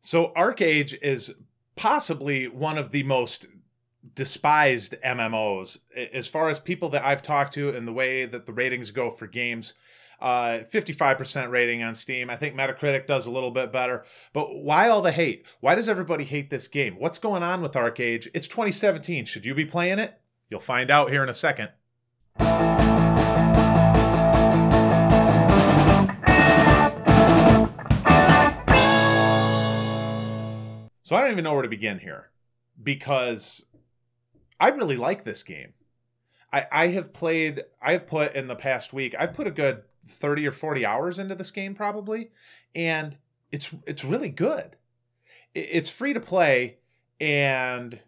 So Archeage is possibly one of the most despised MMOs as far as people that I've talked to and the way that the ratings go for games. 55% rating on Steam. I think Metacritic does a little bit better. But why all the hate? Why does everybody hate this game? What's going on with Archeage? It's 2017. Should you be playing it? You'll find out here in a second. So I don't even know where to begin here, because I really like this game. I have put in the past week, I've put a good 30 or 40 hours into this game probably, and it's really good. It's free to play, and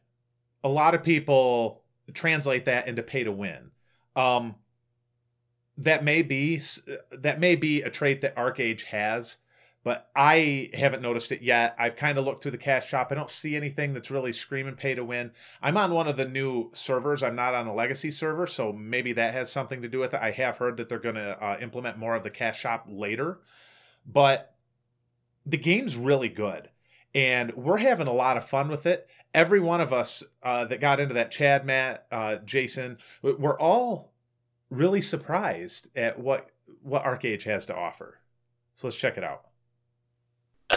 a lot of people translate that into pay to win. That may be a trait that Archeage has, but I haven't noticed it yet. I've kind of looked through the cash shop. I don't see anything that's really screaming pay to win. I'm on one of the new servers. I'm not on a legacy server, so maybe that has something to do with it. I have heard that they're going to implement more of the cash shop later. But the game's really good, and we're having a lot of fun with it. Every one of us that got into that, Chad, Matt, Jason, we're all really surprised at what Archeage has to offer. So let's check it out.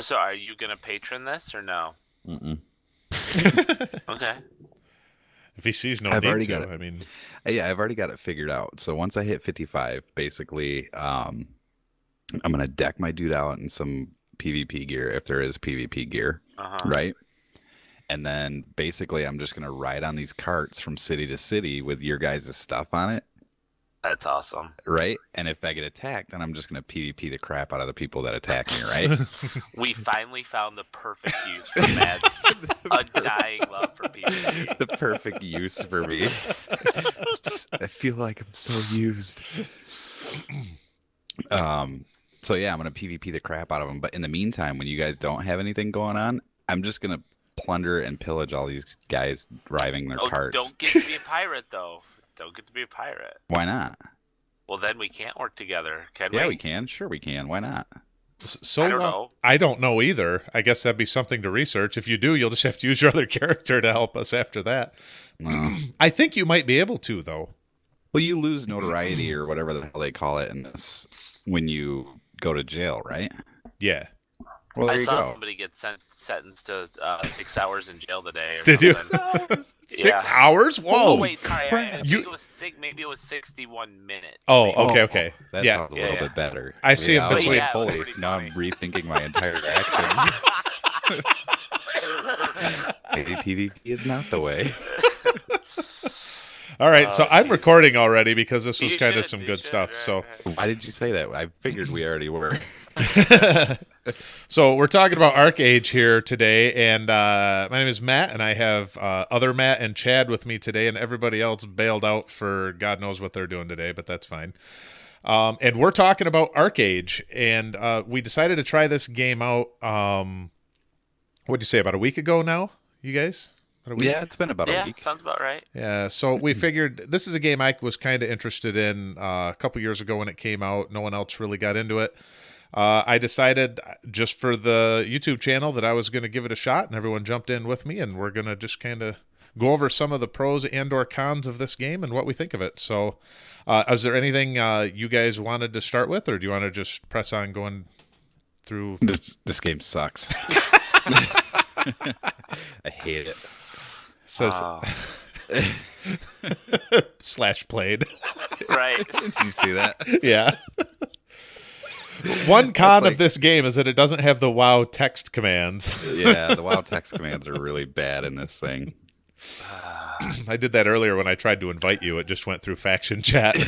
So are you going to patron this or no? Mm-mm. Okay. If he sees no I've need already to, got it. I mean... Yeah, I've already got it figured out. So once I hit 55, basically, I'm going to deck my dude out in some PvP gear, if there is PvP gear, right? And then basically I'm just going to ride on these carts from city to city with your guys' stuff on it. That's awesome. Right? And if I get attacked, then I'm just going to PvP the crap out of the people that attack me, right? We finally found the perfect use for Matt's undying love for PvP. The perfect use for me. I feel like I'm so used. So yeah, I'm going to PvP the crap out of them. But in the meantime, when you guys don't have anything going on, I'm just going to plunder and pillage all these guys driving their carts. Don't get to be a pirate, though. Don't get to be a pirate. Why not? Well, then we can't work together, can we? Yeah, we can. Sure, we can. Why not? So I don't know either. I guess that'd be something to research. If you do, you'll just have to use your other character to help us after that. I think you might be able to, though. Well, you lose notoriety or whatever the hell they call it in this when you go to jail, right? Yeah. Well, there I you saw go. somebody get sentenced to 6 hours in jail today. Or Did you? something. 6 hours? Whoa. Oh, wait, sorry. I think it was maybe it was 61 minutes. Oh, maybe. okay. That sounds a little bit better. I see him between. Yeah, fully. Now I'm rethinking my entire actions. Maybe PvP is not the way. All right, so I'm recording already because this was kind of some good stuff. Right, So right. Why did you say that? I figured we already were. So we're talking about Archeage here today, and my name is Matt, and I have other Matt and Chad with me today, and everybody else bailed out for God knows what they're doing today, but that's fine. And we're talking about Archeage, and we decided to try this game out, what'd you say, about a week ago now, you guys? About a week? Yeah, it's been about a week. Sounds about right. Yeah, so we figured this is a game I was kind of interested in a couple years ago when it came out. No one else really got into it. I decided just for the YouTube channel that I was going to give it a shot, and everyone jumped in with me, and we're going to just kind of go over some of the pros and or cons of this game and what we think of it. So is there anything you guys wanted to start with, or do you want to just press on going through? This game sucks. I hate it. Says slash played. Right. Did you see that? Yeah. One con of this game is that it doesn't have the WoW text commands. Yeah, the WoW text commands are really bad in this thing. I did that earlier when I tried to invite you. It just went through faction chat.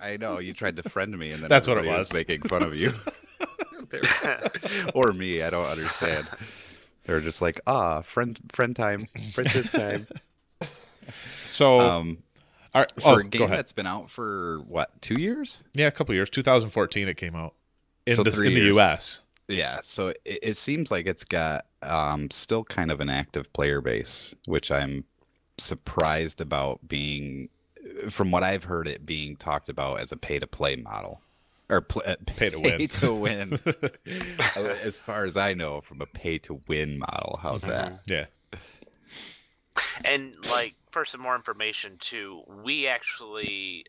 I know, you tried to friend me, and then that's what it everybody was. Making fun of you. Or me, I don't understand. They're just like, friend time, friendship time. So, for a game that's been out for, what, 2 years? Yeah, a couple years. 2014 it came out in So the 3 the years. U.S. Yeah, so it seems like it's got still kind of an active player base, which I'm surprised about being, from what I've heard, it being talked about as a pay-to-play model. or Pay to win. Pay to win. As far as I know, from a pay to win model. How's that? Yeah. And like for some more information too, we actually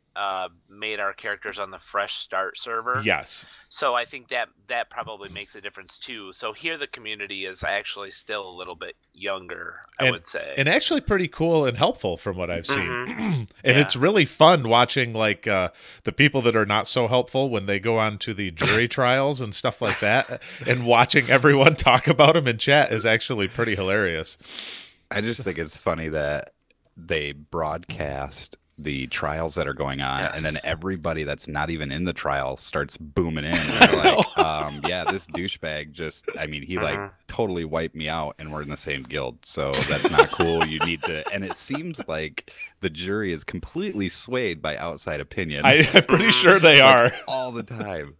made our characters on the fresh start server. Yes. So I think that probably makes a difference too. So here the community is actually still a little bit younger, I would say. And actually pretty cool and helpful from what I've seen. Mm-hmm. And it's really fun watching like the people that are not so helpful when they go on to the jury trials and stuff like that, and watching everyone talk about them in chat is actually pretty hilarious. I just think it's funny that they broadcast the trials that are going on, and then everybody that's not even in the trial starts booming in. They're like, yeah, this douchebag just, I mean, he like totally wiped me out, and we're in the same guild, so that's not cool. You need to, and it seems like the jury is completely swayed by outside opinion. I'm pretty sure they are. All the time.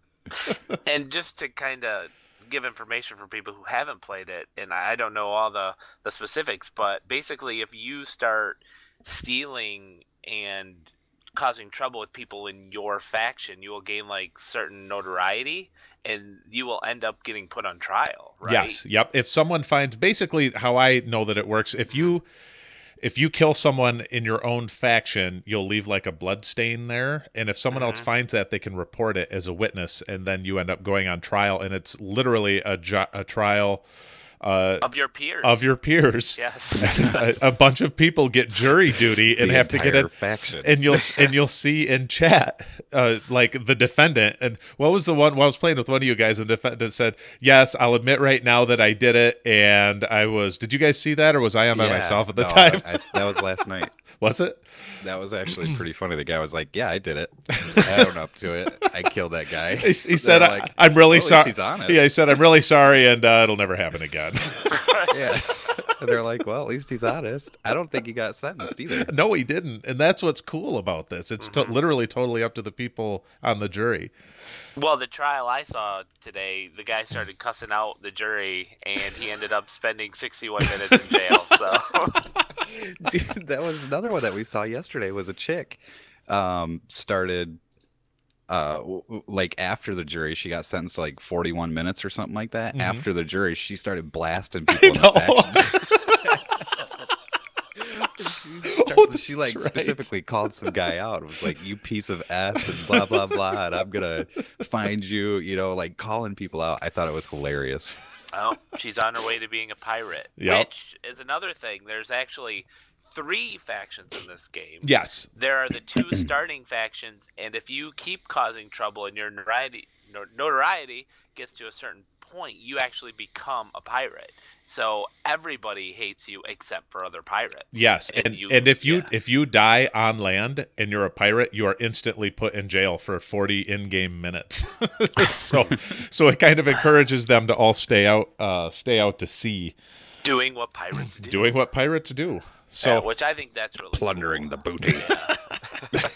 And just to kind of give information for people who haven't played it, and I don't know all the specifics, but basically if you start stealing and causing trouble with people in your faction, you will gain like certain notoriety, and you will end up getting put on trial, right? Yes. Yep. If someone finds, basically how I know that it works, if you kill someone in your own faction, you'll leave like a blood stain there, and if someone else finds that, they can report it as a witness, and then you end up going on trial, and it's literally a trial of your peers. Of your peers. Yes. a bunch of people get jury duty and have to get it. Faction. And you'll see in chat like the defendant. And what was the one? Well, I was playing with one of you guys, and the defendant said, "Yes, I'll admit right now that I did it." And I was. Did you guys see that, or was I on by myself at the time? That was last night. Was it? That was actually pretty funny. The guy was like, "Yeah, I did it. I own up to it. I killed that guy." He said, like, "I'm really sorry." He's honest. Yeah, he said, "I'm really sorry, and it'll never happen again." Yeah. And they're like, "Well, at least he's honest." I don't think he got sentenced either. No, he didn't. And that's what's cool about this. It's literally totally up to the people on the jury. Well, the trial I saw today, the guy started cussing out the jury, and he ended up spending 61 minutes in jail. So, dude, that was another one that we saw yesterday. Was a chick started like after the jury, she got sentenced to like 41 minutes or something like that. After the jury, she started blasting people in the faction. She like specifically called some guy out. It was like, "You piece of S," and blah blah blah, and "I'm gonna find you," like calling people out. I thought it was hilarious. Well, she's on her way to being a pirate, which is another thing. There's actually 3 factions in this game. Yes. There are the 2 starting factions, and if you keep causing trouble and your notoriety gets to a certain point, you actually become a pirate. So everybody hates you except for other pirates. Yes, and if you die on land and you're a pirate, you are instantly put in jail for 40 in-game minutes. so it kind of encourages them to all stay out to sea, doing what pirates do. Doing what pirates do. So which I think that's really plundering the booty. Yeah.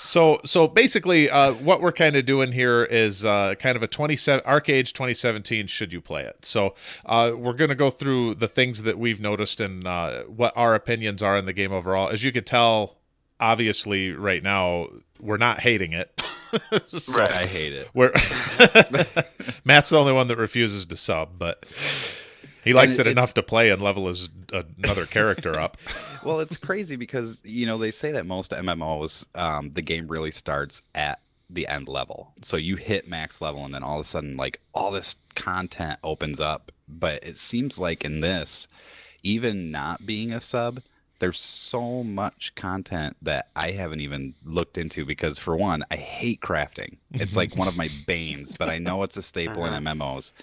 So basically, what we're kind of doing here is kind of a Archeage 2017. Should you play it? So we're going to go through the things that we've noticed and what our opinions are in the game overall. As you could tell, obviously, right now we're not hating it. So right, I hate it. Matt's the only one that refuses to sub, but he likes it enough to play and level another character up. Well, it's crazy because, they say that most MMOs, the game really starts at the end level. So you hit max level and then all of a sudden, like, all this content opens up. But it seems like in this, even not being a sub, there's so much content that I haven't even looked into because, for one, I hate crafting. It's like one of my banes, but I know it's a staple in MMOs.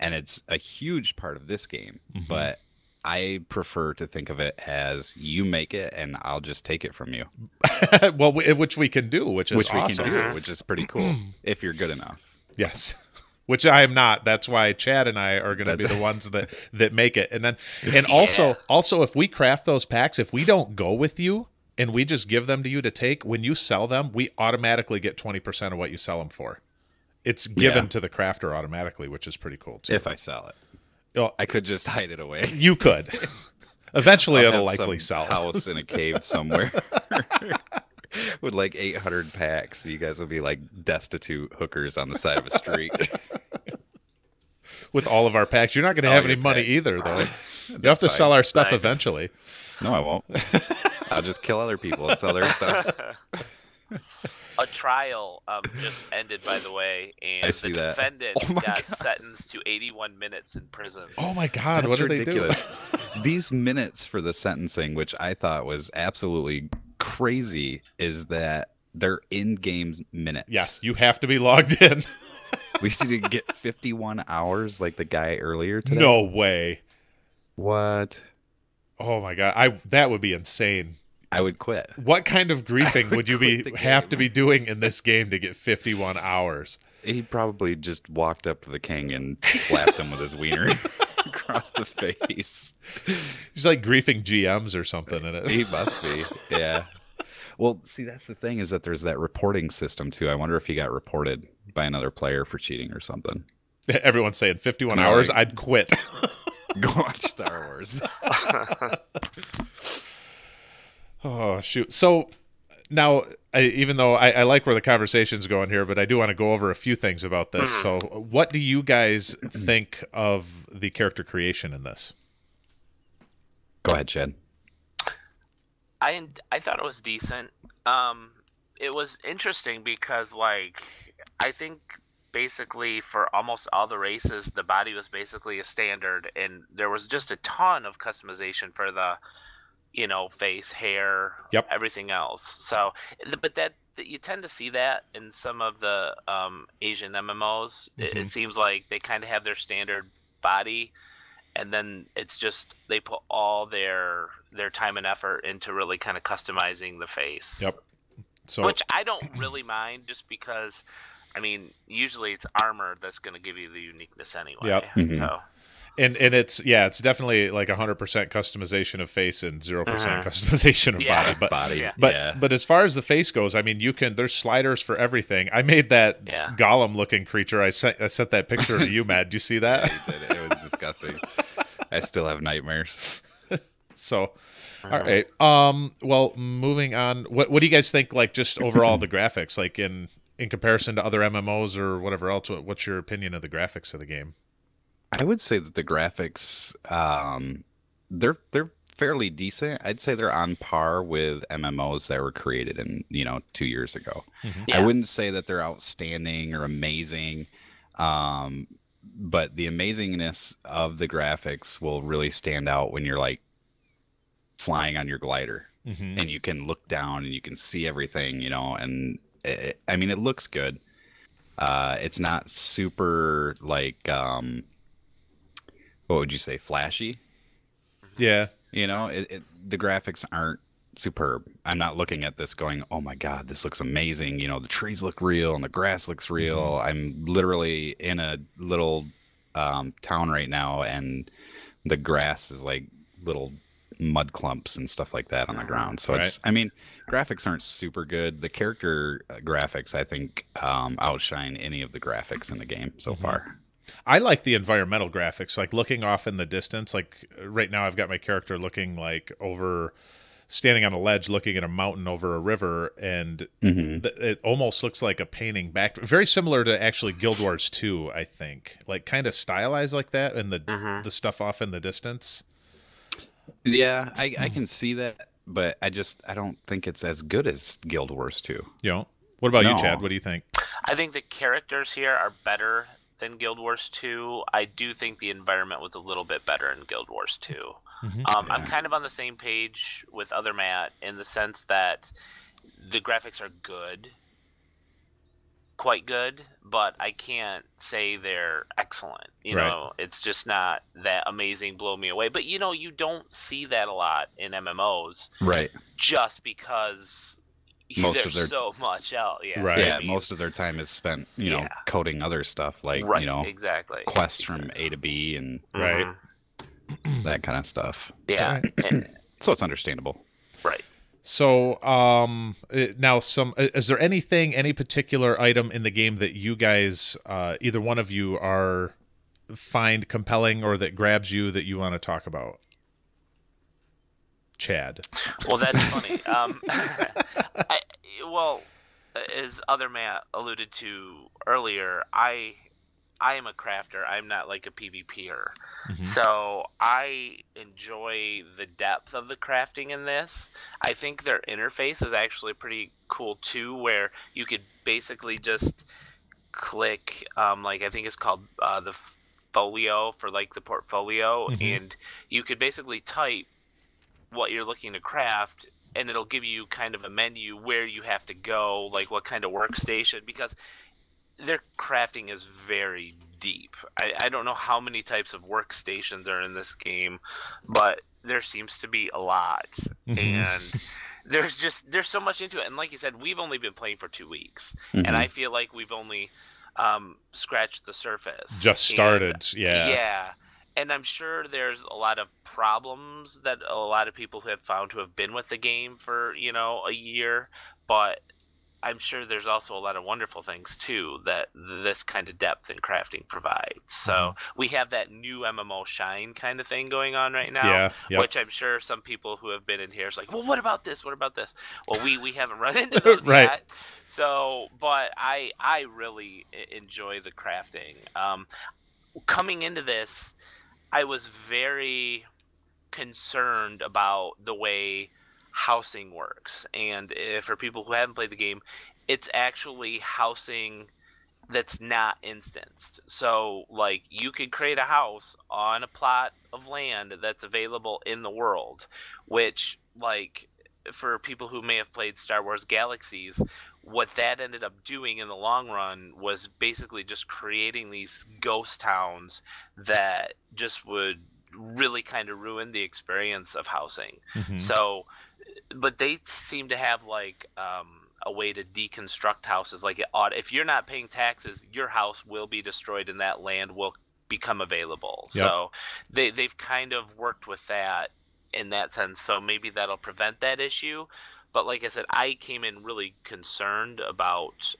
And it's a huge part of this game, but I prefer to think of it as you make it and I'll just take it from you. Well, which we can do, which is awesome. Which is pretty cool if you're good enough. Yes. Which I am not. That's why Chad and I are going to be the ones that make it. And also if we craft those packs, if we don't go with you and we just give them to you to take, when you sell them, we automatically get 20% of what you sell them for. It's given to the crafter automatically, which is pretty cool too. If I sell it. Well, I could just hide it away. You could. Eventually it'll likely sell. House in a cave somewhere. with like 800 packs. You guys would be like destitute hookers on the side of a street. With all of our packs. You're not going to have any money either, though. You have to sell our stuff eventually. No, I won't. I'll just kill other people and sell their stuff. A trial just ended, by the way, and the defendant got sentenced to 81 minutes in prison. Oh my God! That's what did ridiculous. They do? These minutes for the sentencing, which I thought was absolutely crazy, is that they're in-game minutes. Yes, you have to be logged in. At least you didn't get 51 hours like the guy earlier today. No way. What? Oh my God! That would be insane. I would quit. What kind of griefing would you have to be doing in this game to get 51 hours? He probably just walked up to the king and slapped him with his wiener across the face. He's like griefing GMs or something in it. He must be, yeah. Well, see, that's the thing, is that there's that reporting system, too. I wonder if he got reported by another player for cheating or something. Everyone's saying 51 hours, I'd quit. Go watch Star Wars. Oh, shoot. So now, even though I like where the conversation's going here, but I do want to go over a few things about this. So what do you guys think of the character creation in this? Go ahead, Chad. I thought it was decent. It was interesting because, like, I think basically for almost all the races, the body was basically a standard, and there was just a ton of customization for the, face, hair, everything else. So, but that you tend to see that in some of the Asian MMOs. It seems like they kind of have their standard body, and then it's just they put all their time and effort into really kind of customizing the face. Yep. So, which I don't really mind, just because, I mean, usually it's armor that's going to give you the uniqueness anyway. Yep. So. And it's definitely like 100% customization of face and 0% customization of body. But as far as the face goes, I mean, there's sliders for everything. I made that golem looking creature. I sent that picture to you, Matt. Did you see that? Yeah, you did. It was disgusting. I still have nightmares. So, all right. Well, moving on. What do you guys think? Like, just overall the graphics, like in comparison to other MMOs or whatever else. What's your opinion of the graphics of the game? I would say that the graphics, they're fairly decent. I'd say they're on par with MMOs that were created in 2 years ago. I wouldn't say that they're outstanding or amazing, but the amazingness of the graphics will really stand out when you're like flying on your glider and you can look down and you can see everything, and it looks good. It's not super like what would you say, flashy? Yeah. The graphics aren't superb. I'm not looking at this going, oh my God, this looks amazing. The trees look real and the grass looks real. I'm literally in a little town right now, and the grass is like little mud clumps and stuff like that on the ground. So graphics aren't super good. The character graphics, I think, outshine any of the graphics in the game so far. I like the environmental graphics, like looking off in the distance. Like right now I've got my character looking like standing on a ledge looking at a mountain over a river, and it almost looks like a painting back. Very similar to actually Guild Wars 2, I think. Like kind of stylized like that, and the stuff off in the distance. Yeah, I can see that, but I don't think it's as good as Guild Wars 2. What about you, Chad? What do you think? I think the characters here are better than Guild Wars 2. I do think the environment was a little bit better in Guild Wars 2. I'm kind of on the same page with other Matt in the sense that the graphics are good, quite good, but I can't say they're excellent. It's just not that amazing, blow me away. But you don't see that a lot in MMOs, right? Just because there's so much out. Most of their time is spent, coding other stuff like exactly quests from A to B and that kind of stuff. Yeah, so it's understandable. Right. So now is there any particular item in the game that you guys, either one of you, find compelling or that grabs you that you want to talk about? Chad. Well, that's funny. well, as other Matt alluded to earlier, I am a crafter. I'm not like a PvPer. So I enjoy the depth of the crafting in this. I think their interface is actually pretty cool too, where you could basically just click, like I think it's called the folio for like the portfolio, and you could basically type what you're looking to craft, and it'll give you kind of a menu where you have to go, like what kind of workstation, because their crafting is very deep. I don't know how many types of workstations are in this game, but there seems to be a lot. And there's so much into it. And like you said, we've only been playing for 2 weeks, and I feel like we've only scratched the surface. Just started, yeah. And I'm sure there's a lot of problems that a lot of people have found who have been with the game for, a year, but I'm sure there's also a lot of wonderful things too that this kind of depth in crafting provides. So we have that new MMO shine kind of thing going on right now, which I'm sure some people who have been in here is like, well, what about this? What about this? Well, we haven't run into those yet. So, but I really enjoy the crafting. Coming into this, I was very concerned about the way housing works, and for people who haven't played the game, it's actually housing that's not instanced. So like you could create a house on a plot of land that's available in the world, which like for people who may have played Star Wars Galaxies, what that ended up doing in the long run was basically just creating these ghost towns that just would really kind of ruin the experience of housing. So but they seem to have like a way to deconstruct houses. Like if you're not paying taxes, your house will be destroyed and that land will become available. So they've kind of worked with that in that sense. So maybe that'll prevent that issue. But like I said, I came in really concerned about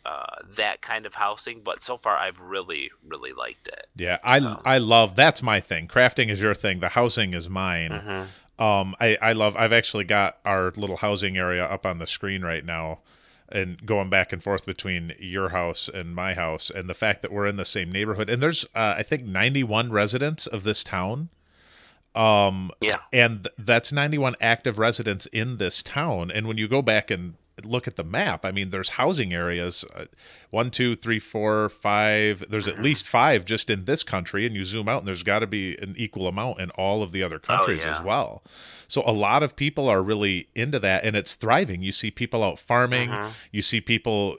that kind of housing, but so far I've really, really liked it. Yeah, I love, that's my thing. Crafting is your thing. The housing is mine. I've actually got our little housing area up on the screen right now and going back and forth between your house and my house, and the fact that we're in the same neighborhood. And there's, I think, 91 residents of this town. And that's 91 active residents in this town. And when you go back and look at the map, I mean, there's housing areas, 1, 2, 3, 4, 5. There's at least 5 just in this country, and you zoom out, and there's got to be an equal amount in all of the other countries as well. So a lot of people are really into that, and it's thriving. You see people out farming, you see people,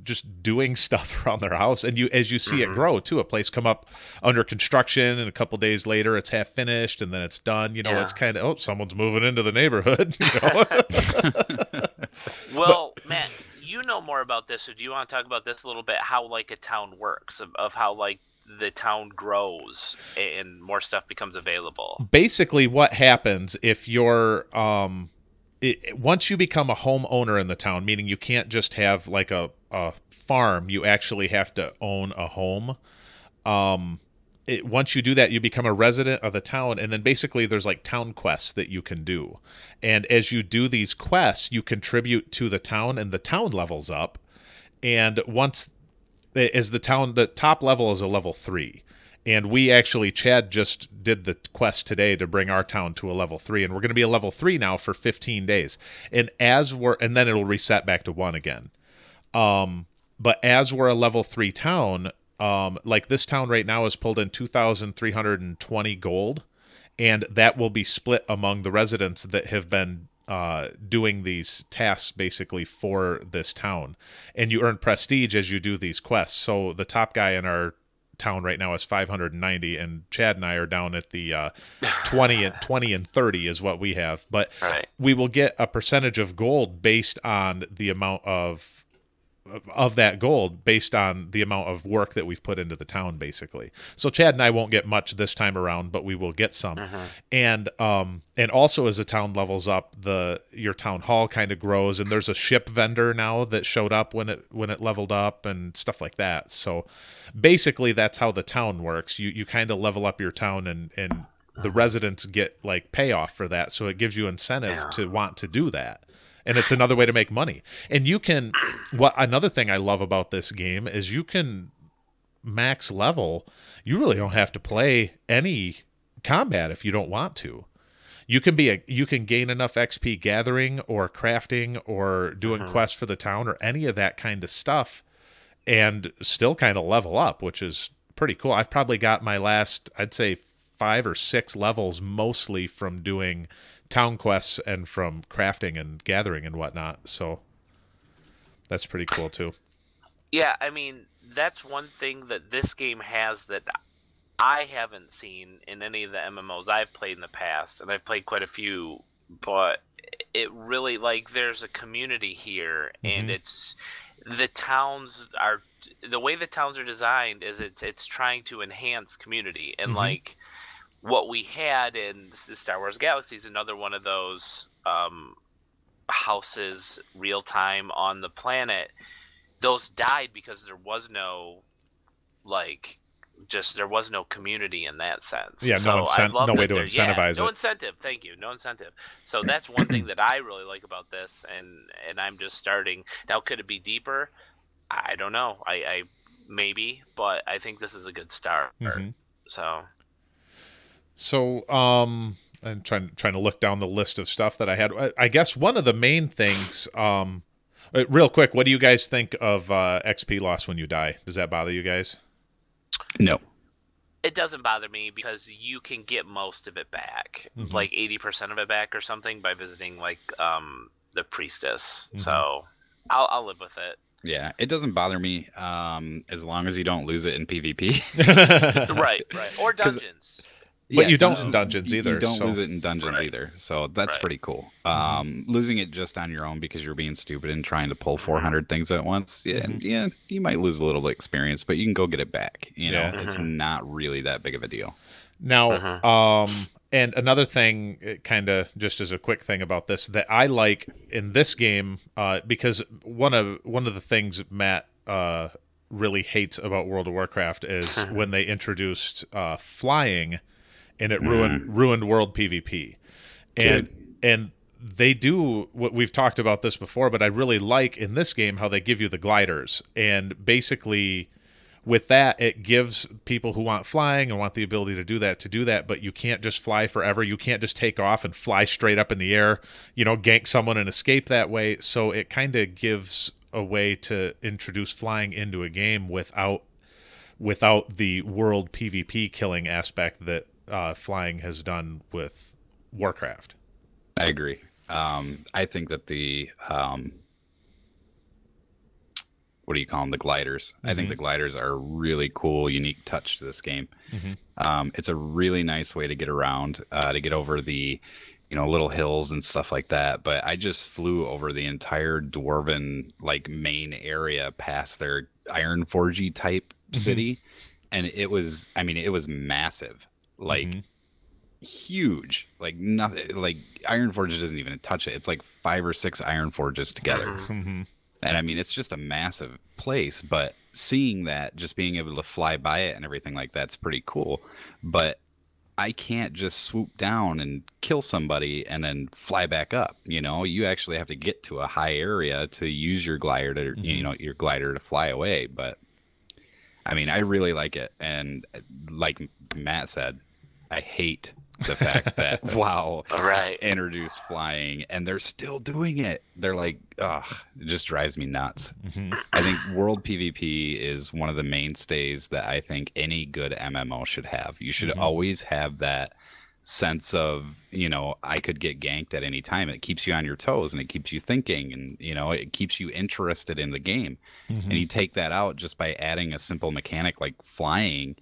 just doing stuff around their house, and as you see it grow too. A place come up under construction, and a couple days later, it's half finished, and then it's done. It's kind of someone's moving into the neighborhood. Well, Matt, you know more about this, so do you want to talk about this a little bit, how like a town works, of how like the town grows and more stuff becomes available? Basically, what happens if you're once you become a homeowner in the town, meaning you can't just have like a farm, you actually have to own a home. Once you do that, you become a resident of the town, and then basically there's like town quests that you can do. And as you do these quests, you contribute to the town, and the town levels up. And the top level is a level 3. And we actually, Chad just did the quest today to bring our town to a level 3, and we're going to be a level 3 now for 15 days. And then it'll reset back to 1 again. But as we're a level 3 town, like this town right now has pulled in 2,320 gold, and that will be split among the residents that have been doing these tasks basically for this town. And you earn prestige as you do these quests. So the top guy in our town right now is 590, and Chad and I are down at the 20 and 30 is what we have. But we will get a percentage of gold based on the amount of that gold, based on the amount of work that we've put into the town, basically. So Chad and I won't get much this time around, but we will get some. And also as the town levels up, your town hall kind of grows, and there's a ship vendor now that showed up when it leveled up and stuff like that. So basically that's how the town works. You kind of level up your town, and the residents get like payoff for that. So it gives you incentive to want to do that. And it's another way to make money. And you can, another thing I love about this game is you can max level. You really don't have to play any combat if you don't want to. You can gain enough XP gathering or crafting or doing quests for the town or any of that kind of stuff and still kind of level up, which is pretty cool. I've probably got my last, I'd say 5 or 6 levels mostly from doing town quests and from crafting and gathering and whatnot. So that's pretty cool too. Yeah, I mean, that's one thing that this game has that I haven't seen in any of the MMOs I've played in the past, and I've played quite a few, but it really, like, there's a community here, and it's, the towns are, the way the towns are designed is it's trying to enhance community, and like, what we had in Star Wars Galaxy is another one of those houses real time on the planet. Those died because there was no there was no community in that sense. Yeah, no way to incentivize it. No incentive. Thank you. No incentive. So that's one thing that I really like about this, and I'm just starting now. Could it be deeper? I don't know. I maybe, but I think this is a good start. So, I'm trying to look down the list of stuff that I had. I guess one of the main things, real quick, what do you guys think of XP loss when you die? Does that bother you guys? No. It doesn't bother me because you can get most of it back, like 80% of it back or something by visiting like the priestess. So I'll live with it. Yeah, it doesn't bother me as long as you don't lose it in PvP. Right. Or dungeons. But you don't in dungeons either. You don't lose it in dungeons either, so that's pretty cool. Losing it just on your own because you're being stupid and trying to pull 400 things at once, yeah, you might lose a little bit of experience, but you can go get it back. You know, it's not really that big of a deal. Now, and another thing, kind of just as a quick thing about this that I like in this game, because one of the things Matt really hates about World of Warcraft is when they introduced flying. And it ruined world PvP. And they do what we've talked about this before, but I really like in this game how they give you the gliders. And basically with that, it gives people who want flying and want the ability to do that, but you can't just fly forever. You can't just take off and fly straight up in the air, gank someone and escape that way. So it kind of gives a way to introduce flying into a game without the world PvP killing aspect that flying has done with Warcraft. I agree. I think that the what do you call them? The gliders. I think the gliders are a really cool, unique touch to this game. It's a really nice way to get around, to get over the little hills and stuff like that. But I just flew over the entire dwarven main area past their Ironforge type city, and it was massive. Huge, nothing, Ironforge doesn't even touch it. It's 5 or 6 Ironforges together. And it's just a massive place, but seeing that, just being able to fly by it and everything like that's pretty cool. But I can't just swoop down and kill somebody and then fly back up. You actually have to get to a high area to use your glider to your glider to fly away. But I really like it, and like Matt said, I hate the fact that WoW introduced flying, and they're still doing it. They're it just drives me nuts. I think World PvP is one of the mainstays that I think any good MMO should have. You should always have that sense of, I could get ganked at any time. It keeps you on your toes, and it keeps you thinking, and, it keeps you interested in the game. And you take that out just by adding a simple mechanic like flying,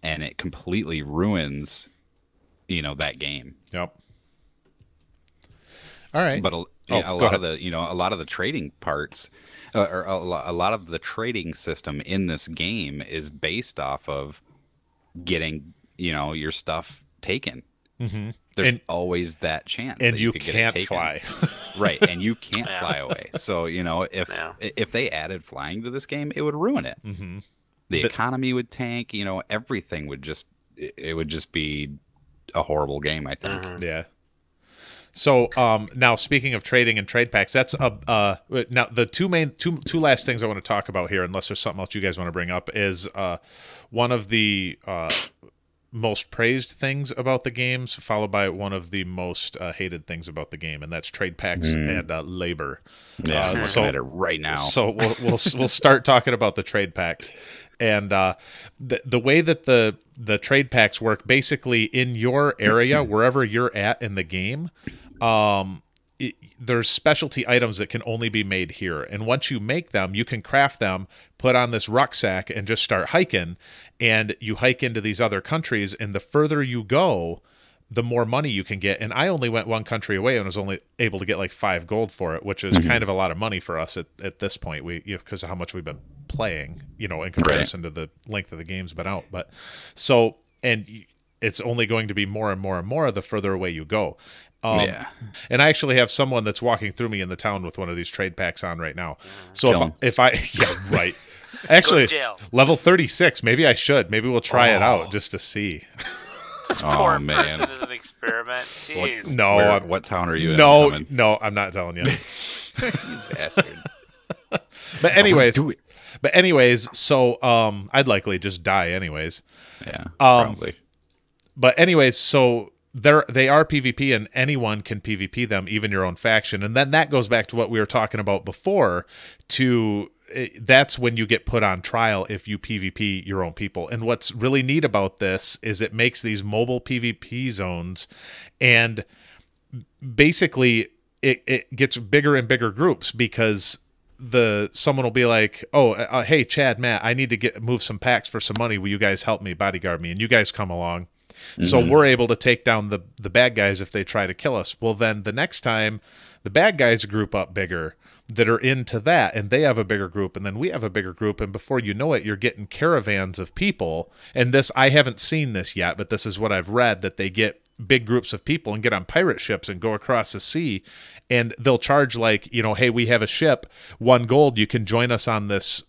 and it completely ruins that game. Yep. All right. But a lot of the trading parts, or a lot of the trading system in this game is based off of getting your stuff taken. There's always that chance, and that you could can't get it taken. fly. Right, and you can't fly away. So if they added flying to this game, it would ruin it. The economy would tank. Everything would just be a horrible game, I think. Yeah. So now speaking of trading and trade packs, that's now the two last things I want to talk about here, unless there's something else you guys want to bring up, is one of the most praised things about the games, followed by one of the most hated things about the game, and that's trade packs and labor. Yeah, I'm looking at it right now. So we'll start talking about the trade packs, and the way that the trade packs work, basically in your area, wherever you're at in the game, there's specialty items that can only be made here. And once you make them, you can craft them, put on this rucksack, and just start hiking. And you hike into these other countries, and the further you go, the more money you can get. And I only went one country away and was only able to get like 5 gold for it, which is kind of a lot of money for us at this point, because of how much we've been playing, in comparison to the length of the game's been out. But so, and it's only going to be more and more and more the further away you go. And I actually have someone that's walking through me in the town with one of these trade packs on right now. So if I yeah, right. Actually, level 36. Maybe I should. Maybe we'll try it out just to see. Poor man, person is an experiment. What town are you in? No, I'm not telling you. You bastard. But anyways, so I'd likely just die anyways. Yeah, probably. But anyways, so they are PvP, and anyone can PvP them, even your own faction. And then that goes back to what we were talking about before. That's when you get put on trial if you PvP your own people. And what's really neat about this is it makes these mobile PvP zones, and basically it gets bigger and bigger groups, because someone will be like, hey Chad, Matt, I need to move some packs for some money. Will you guys help me, bodyguard me? And you guys come along. So we're able to take down the bad guys if they try to kill us. Well, then the next time the bad guys group up bigger that are into that, and they have a bigger group, and then we have a bigger group, and before you know it, you're getting caravans of people. And this, I haven't seen this yet, but this is what I've read, that they get big groups of people and get on pirate ships and go across the sea, and they'll charge like, hey, we have a ship, 1 gold, you can join us on this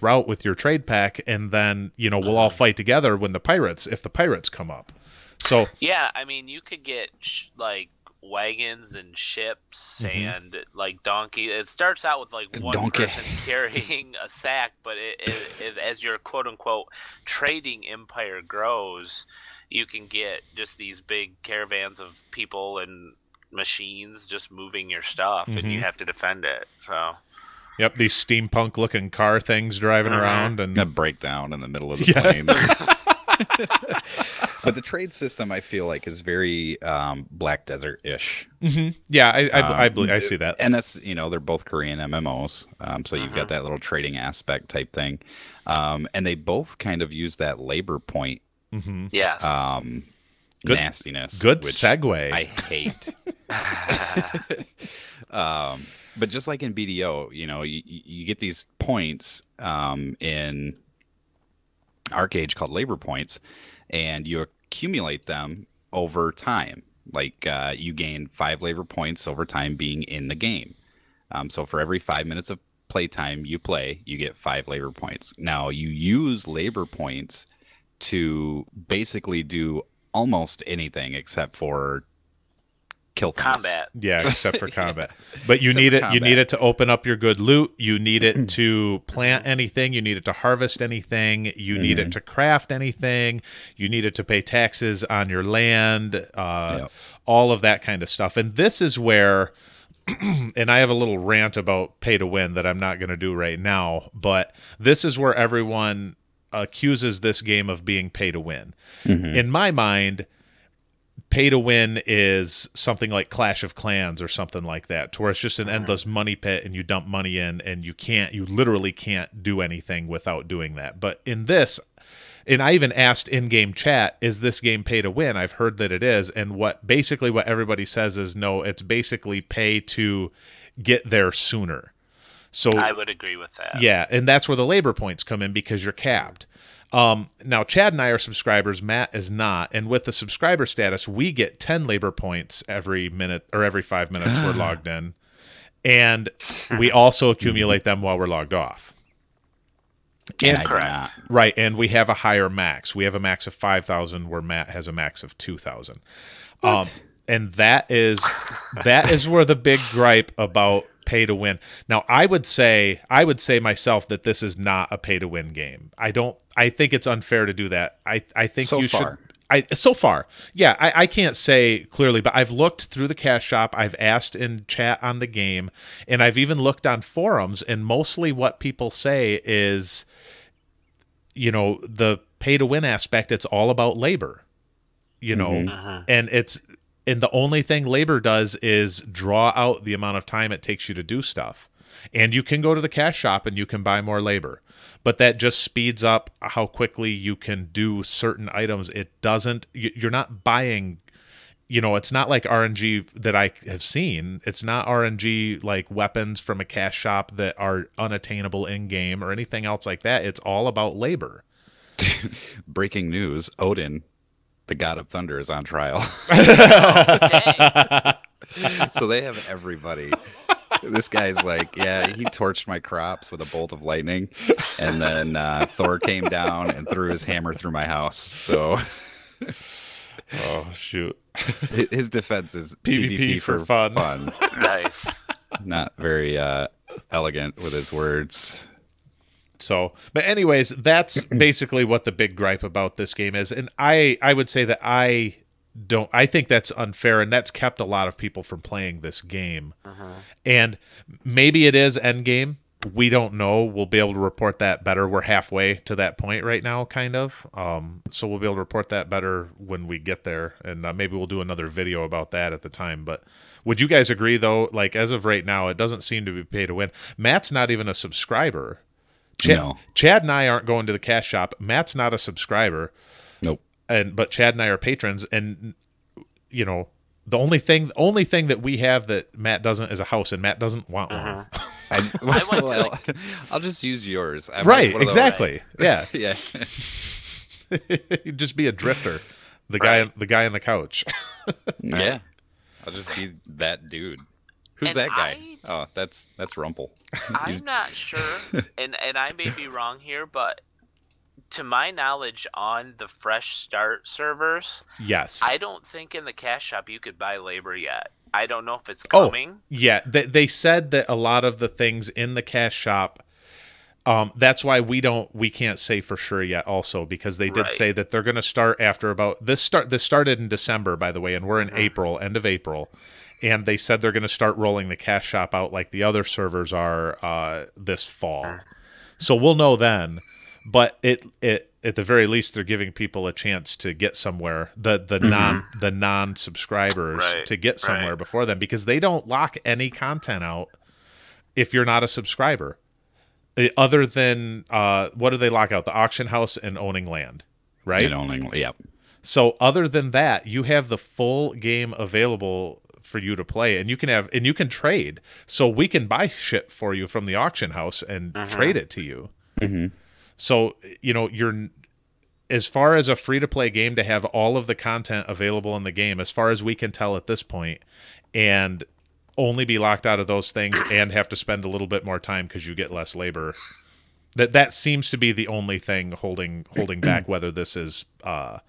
route with your trade pack, and then we'll all fight together if the pirates come up. So yeah, I mean, you could get like wagons and ships and like donkey. It starts out with like one person carrying a sack, but as your quote unquote trading empire grows, you can get just these big caravans of people and machines just moving your stuff, and you have to defend it. So yep, these steampunk-looking car things driving around, and a breakdown in the middle of the plains. But the trade system, I feel like, is very Black Desert-ish. Yeah, I see that. And that's, they're both Korean MMOs, so you've got that little trading aspect type thing. And they both kind of use that labor point. Yes. Nastiness. Good segue. I hate. But just like in BDO, you get these points in Archeage called labor points, and you accumulate them over time. Like you gain 5 labor points over time being in the game. So for every 5 minutes of playtime you play, you get 5 labor points. Now you use labor points to basically do almost anything except for kill things. Combat. Yeah, except for combat. But you need it. You need it to open up your good loot. You need it to plant anything. You need it to harvest anything. You need it to craft anything. You need it to pay taxes on your land. All of that kind of stuff. And this is where, and I have a little rant about pay to win that I'm not going to do right now. But this is where everyone accuses this game of being pay to win. In my mind, pay to win is something like Clash of Clans or something like that, to where it's just an endless money pit, and you dump money in, and you literally can't do anything without doing that. But in this, and I even asked in-game chat, is this game pay to win? I've heard that it is, and what everybody says is no, it's basically pay to get there sooner. So I would agree with that. Yeah, and that's where the labor points come in, because you're capped. Now, Chad and I are subscribers. Matt is not. And with the subscriber status, we get 10 labor points every minute, or every 5 minutes we're logged in. And we also accumulate them while we're logged off. Correct. Right, and we have a higher max. We have a max of 5,000, where Matt has a max of 2,000. And that is where the big gripe about pay to win. Now, I would say myself that this is not a pay to win game. I think it's unfair to do that. I think so you far. should so far. Yeah, I can't say clearly, but I've looked through the cash shop, I've asked in chat on the game, and I've even looked on forums, and mostly what people say is, you know, the pay to win aspect, it's all about labor. You know, and the only thing labor does is draw out the amount of time it takes you to do stuff. And you can go to the cash shop and you can buy more labor, but that just speeds up how quickly you can do certain items. It doesn't, you're not buying, you know, it's not like RNG that I have seen. It's not RNG like weapons from a cash shop that are unattainable in game or anything else like that. It's all about labor. Breaking news, Odin, the god of thunder, is on trial. So they have everybody. This guy's like, yeah, he torched my crops with a bolt of lightning, and then Thor came down and threw his hammer through my house. So, oh shoot, his defense is PvP for fun. Nice. Not very elegant with his words. So, but anyways, that's basically what the big gripe about this game is. And I would say that I think that's unfair, and that's kept a lot of people from playing this game. And maybe it is end game. We don't know. We'll be able to report that better. We're halfway to that point right now, kind of. So we'll be able to report that better when we get there. And maybe we'll do another video about that at the time. But would you guys agree, though, like as of right now, it doesn't seem to be pay to win. Matt's not even a subscriber. No. Chad and I aren't going to the cash shop. Matt's not a subscriber. Nope. But Chad and I are patrons, and you know, the only thing that we have that Matt doesn't is a house, and Matt doesn't want one. I'll just use yours. Right, exactly. Yeah. Yeah. You'd just be a drifter, the guy on the couch. Yeah. I'll just be that dude. Who's that guy? Oh, that's Rumpel. I'm not sure, and I may be wrong here, but to my knowledge, on the Fresh Start servers, yes, I don't think in the cash shop you could buy labor yet. I don't know if it's coming. Oh, yeah, they said that a lot of the things in the cash shop. That's why we can't say for sure yet. Also, because they did say that they're going to start after about this started in December, by the way, and we're in April, end of April. And they said they're going to start rolling the cash shop out like the other servers are this fall. So we'll know then. But it at the very least, they're giving people a chance to get somewhere. The non-subscribers to get somewhere before them, because they don't lock any content out if you're not a subscriber. Other than what do they lock out? The auction house and owning land, right? And owning, yeah. So other than that, you have the full game available for you to play, and you can trade. So we can buy shit for you from the auction house and trade it to you. So, you know, you're, as far as a free-to-play game, to have all of the content available in the game, as far as we can tell at this point, and only be locked out of those things and have to spend a little bit more time because you get less labor. That seems to be the only thing holding back whether this is pay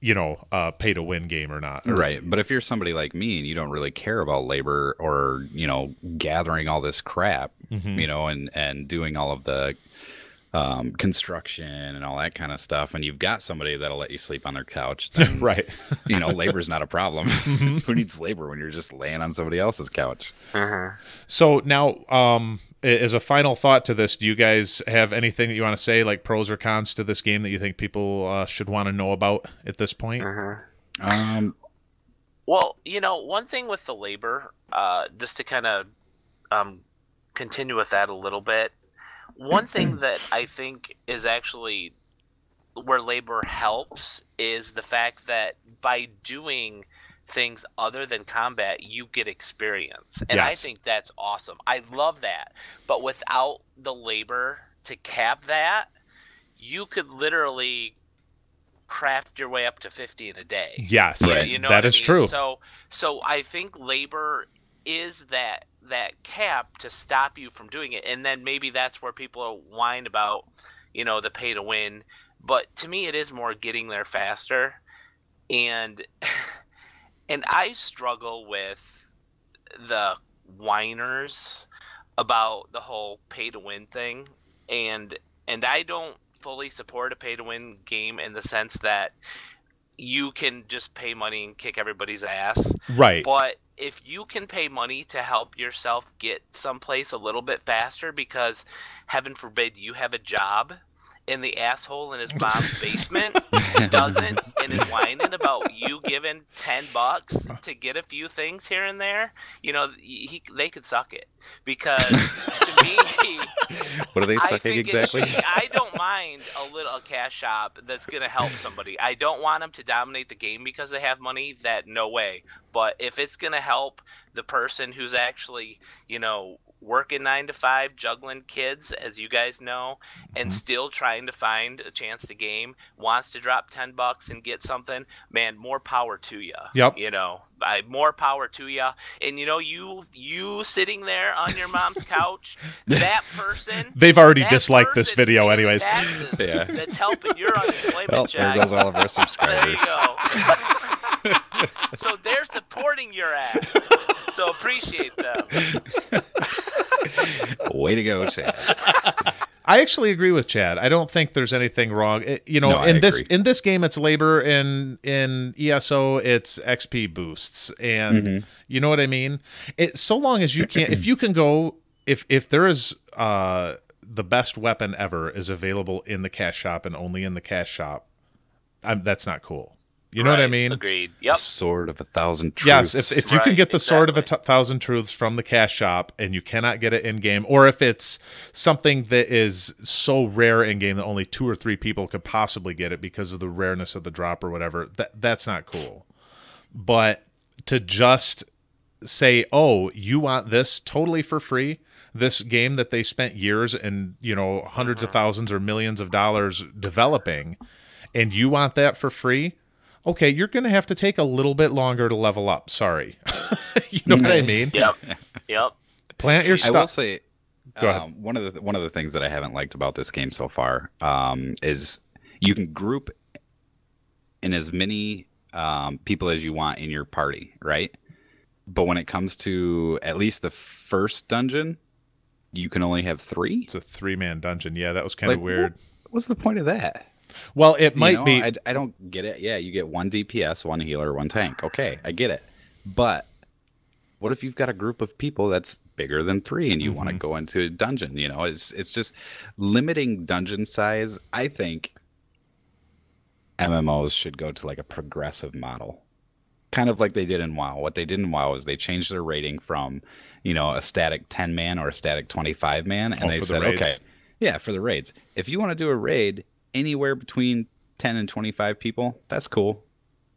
to win game or not. Right. But if you're somebody like me and you don't really care about labor or, you know, gathering all this crap, you know, and doing all of the construction and all that kind of stuff, and you've got somebody that'll let you sleep on their couch, then, right, you know, labor's not a problem. Who needs labor when you're just laying on somebody else's couch? So now, as a final thought to this, do you guys have anything that you want to say, like pros or cons to this game that you think people should want to know about at this point? Well, you know, one thing with the labor, just to kind of continue with that a little bit, one thing that I think is actually where labor helps is the fact that by doing things other than combat, you get experience. And I think that's awesome. I love that. But without the labor to cap that, you could literally craft your way up to 50 in a day. Yes, you know that is true. So I think labor is that cap to stop you from doing it. And then maybe that's where people whine about, you know, the pay to win. But to me, it is more getting there faster. And And I struggle with the whiners about the whole pay to win thing, and I don't fully support a pay to win game in the sense that you can just pay money and kick everybody's ass. Right. But if you can pay money to help yourself get someplace a little bit faster because, heaven forbid, you have a job and the asshole in his mom's basement doesn't and is whining about you giving $10 to get a few things here and there, you know, they could suck it. Because to me, what are they sucking exactly? I don't mind a cash shop that's going to help somebody. I don't want them to dominate the game because they have money. That no way. But if it's going to help the person who's actually, you know, working 9 to 5, juggling kids, as you guys know, and still trying to find a chance to game, wants to drop $10 and get something, man, more power to you. Yep. You know, more power to you. And you know, you sitting there on your mom's couch, that person. They've already disliked this video, anyways. Yeah. That's helping your unemployment check. There goes all of our subscribers. There you go. So they're supporting your ass. So appreciate them. Way to go, Chad. I actually agree with Chad. I don't think there's anything wrong. In this game, it's labor. In ESO, it's XP boosts, and you know what I mean. So long as you can, if you can go, if there is the best weapon ever is available in the cash shop and only in the cash shop, that's not cool. You know what I mean? Agreed. Yep. The sword of 1,000 truths. Yes, if you can get the sword of 1,000 truths from the cash shop and you cannot get it in game, or if it's something that is so rare in game that only 2 or 3 people could possibly get it because of the rareness of the drop or whatever, that's not cool. But to just say, oh, you want this totally for free, this game that they spent years and hundreds of thousands or millions of dollars developing, and you want that for free? Okay, you're going to have to take a little bit longer to level up. Sorry. You know what I mean? Yep. Plant your stuff. I will say, Go ahead. one of the things that I haven't liked about this game so far is you can group in as many people as you want in your party, right? But when it comes to at least the first dungeon, you can only have 3. It's a 3-man dungeon. Yeah, that was kind of weird. What's the point of that? Well, it might be. I don't get it. Yeah, you get 1 DPS, 1 healer, 1 tank. Okay, I get it. But what if you've got a group of people that's bigger than 3 and you want to go into a dungeon? You know, it's just limiting dungeon size. I think MMOs should go to like a progressive model, kind of like they did in WoW. What they did in WoW is they changed their rating from, a static 10-man or a static 25-man, and they said, okay, yeah, for the raids. If you want to do a raid anywhere between 10 and 25 people, that's cool.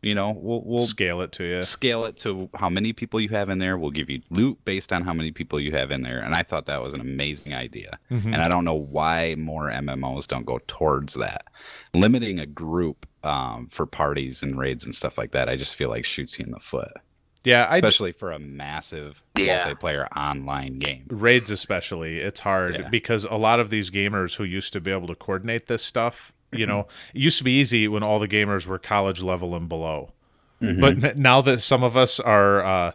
We'll scale it to you. Scale it to how many people you have in there. We'll give you loot based on how many people you have in there. And I thought that was an amazing idea. And I don't know why more MMOs don't go towards that. Limiting a group for parties and raids and stuff like that, I just feel like shoots you in the foot. Yeah, especially for a massive multiplayer online game. Raids especially, it's hard because a lot of these gamers who used to be able to coordinate this stuff, it used to be easy when all the gamers were college level and below. But now that some of us are,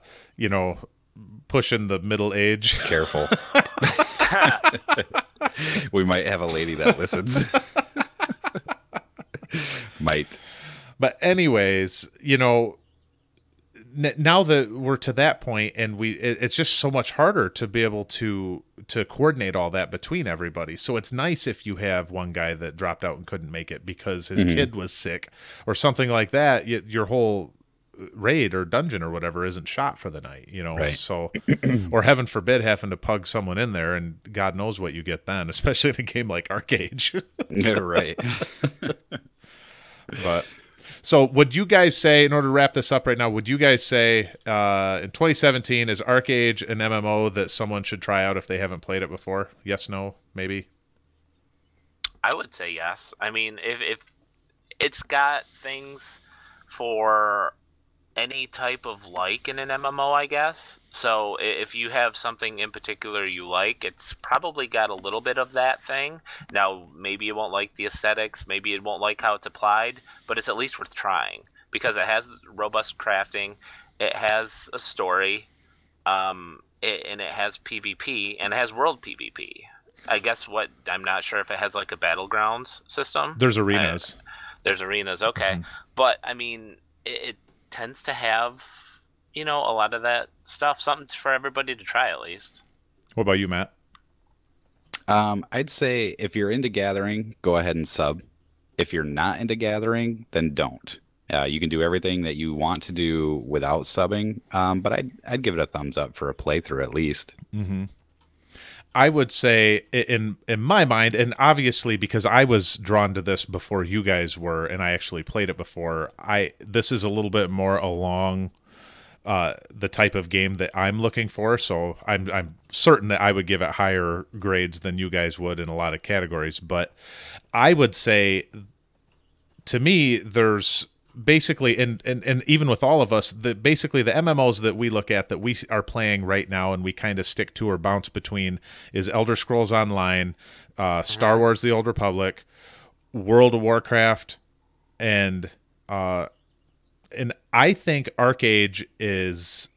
pushing the middle age. Careful. We might have a lady that listens. Might. But anyways, now that we're to that point and it's just so much harder to be able to coordinate all that between everybody. So it's nice if you have one guy that dropped out and couldn't make it because his kid was sick or something like that. Your whole raid or dungeon or whatever isn't shot for the night, Right. So, or heaven forbid having to pug someone in there, and God knows what you get then, especially in a game like Archeage. Yeah, right. But so would you guys say, in order to wrap this up right now, would you guys say in 2017 is Archeage an MMO that someone should try out if they haven't played it before? Yes, no, maybe? I would say yes. I mean, if it's got things for any type of like in an MMO, I guess. So if you have something in particular you like, it's probably got a little bit of that thing. Now, maybe it won't like the aesthetics, maybe it won't like how it's applied, but it's at least worth trying because it has robust crafting. it has a story, and it has PvP, and it has world PvP. I guess I'm not sure if it has like a battlegrounds system. There's arenas. There's arenas, okay. But I mean, it tends to have, a lot of that stuff, something for everybody to try at least. What about you, Matt? I'd say if you're into Gathering, go ahead and sub. If you're not into Gathering, then don't. You can do everything that you want to do without subbing, but I'd give it a thumbs up for a playthrough at least. I would say, in my mind, and obviously because I was drawn to this before you guys were, and I actually played it before, this is a little bit more along the type of game that I'm looking for. So I'm certain that I would give it higher grades than you guys would in a lot of categories. But I would say, to me, there's basically, and even with all of us, basically the MMOs that we look at that we are playing right now and we kind of stick to or bounce between is Elder Scrolls Online, Star Wars: The Old Republic, World of Warcraft, and I think Archeage is.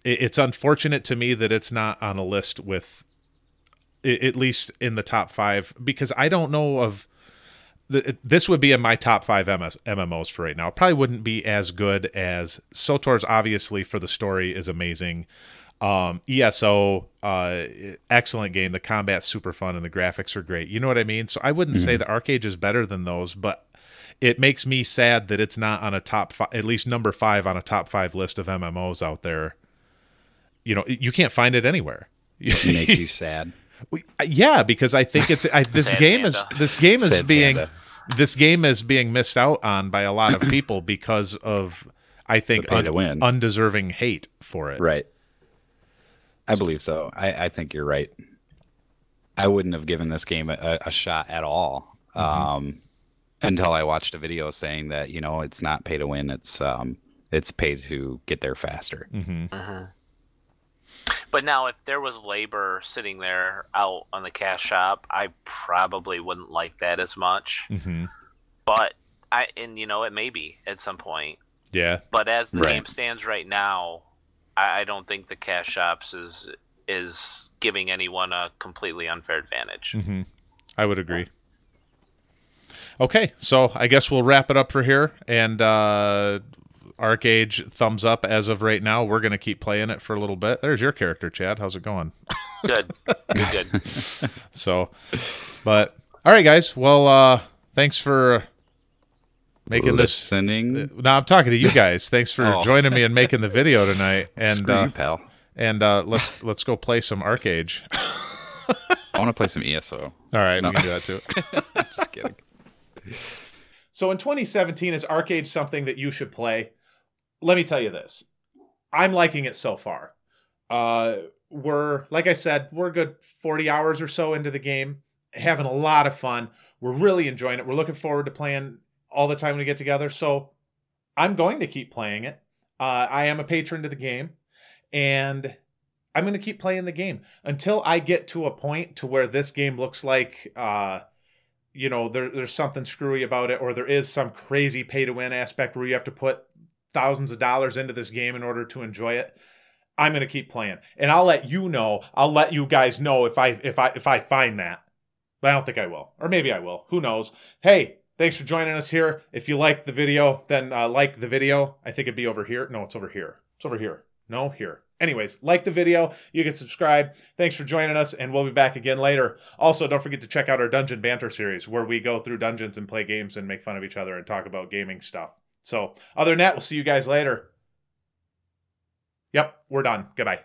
It's unfortunate to me that it's not on a list with, at least in the top 5, because I don't know of. This would be in my top 5 MMOs for right now. It probably wouldn't be as good as SWTOR's, obviously, for the story is amazing. ESO, excellent game. The combat's super fun and the graphics are great. You know what I mean? So I wouldn't say that Archeage is better than those, but it makes me sad that it's not on a top 5, at least number 5 on a top 5 list of MMOs out there. You can't find it anywhere. It makes you sad. Yeah, because I think this game is being missed out on by a lot of people because of, I think, undeserving hate for it. Right. I believe so. I think you're right. I wouldn't have given this game a shot at all until I watched a video saying that it's not pay to win. It's pay to get there faster. But now, if there was labor sitting there out on the cash shop, I probably wouldn't like that as much. But it may be at some point. Yeah. But as the game stands right now, I don't think the cash shops is giving anyone a completely unfair advantage. I would agree. Okay, so I guess we'll wrap it up for here. And Archeage, thumbs up as of right now. We're going to keep playing it for a little bit. There's your character, Chad. How's it going? Good. Good. So, but, all right, guys. Well, thanks for making listening. No, I'm talking to you guys. Thanks for joining me and making the video tonight. And Screw you, pal. And let's go play some Archeage. I want to play some ESO. All right, we can do that too. Just kidding. So in 2017, is Archeage something that you should play? Let me tell you this. I'm liking it so far. Like I said, we're a good 40 hours or so into the game, having a lot of fun. We're really enjoying it. We're looking forward to playing all the time when we get together. So I'm going to keep playing it. I am a patron to the game, and I'm going to keep playing the game until I get to a point to where this game looks like, there's something screwy about it, or there is some crazy pay-to-win aspect where you have to put thousands of dollars into this game in order to enjoy it. I'm going to keep playing, and I'll let you know. I'll let you guys know if I find that, but I don't think I will, or maybe I will. Who knows? Hey, thanks for joining us here. If you like the video, then like the video. I think it'd be over here. No, it's over here. It's over here. No, here. Anyways, like the video. You can subscribe. Thanks for joining us, and we'll be back again later. Also, don't forget to check out our Dungeon Banter series, where we go through dungeons and play games and make fun of each other and talk about gaming stuff. So, other than that, we'll see you guys later. Yep, we're done. Goodbye.